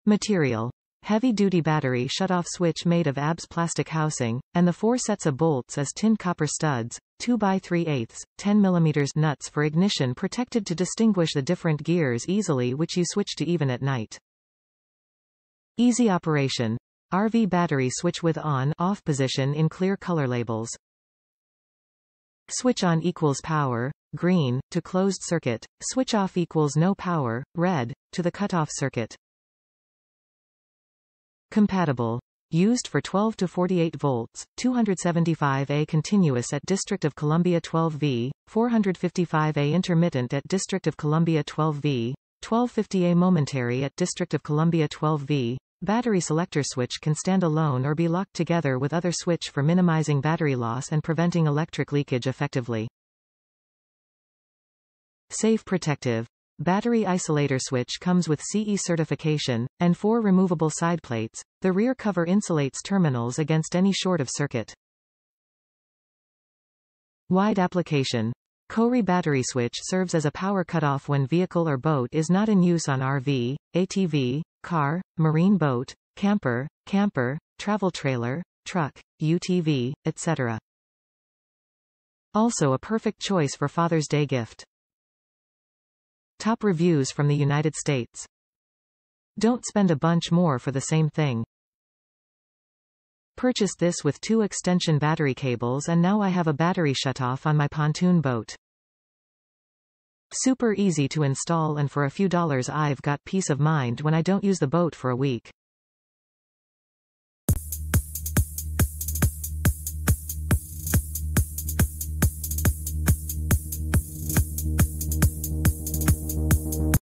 Material. Heavy-duty battery shut-off switch made of ABS plastic housing, and the 4 sets of bolts as tin copper studs, 2 by 3/8, 10 mm nuts for ignition protected to distinguish the different gears easily, which you switch to even at night. Easy operation. RV battery switch with on/off position in clear color labels. Switch on equals power, green, to closed circuit. Switch off equals no power, red, to the cutoff circuit. Compatible. Used for 12 to 48 volts, 275A continuous at District of Columbia 12V, 455A intermittent at District of Columbia 12V, 1250A momentary at District of Columbia 12V. Battery selector switch can stand alone or be locked together with other switch for minimizing battery loss and preventing electric leakage effectively. Safe protective. Battery isolator switch comes with CE certification, and 4 removable side plates. The rear cover insulates terminals against any short of circuit. Wide application. Kohree battery switch serves as a power cutoff when vehicle or boat is not in use on RV, ATV, car, marine boat, camper, travel trailer, truck, UTV, etc. Also a perfect choice for Father's Day gift. Top reviews from the United States. Don't spend a bunch more for the same thing. Purchased this with 2 extension battery cables and now I have a battery shutoff on my pontoon boat. Super easy to install and for a few dollars I've got peace of mind when I don't use the boat for a week.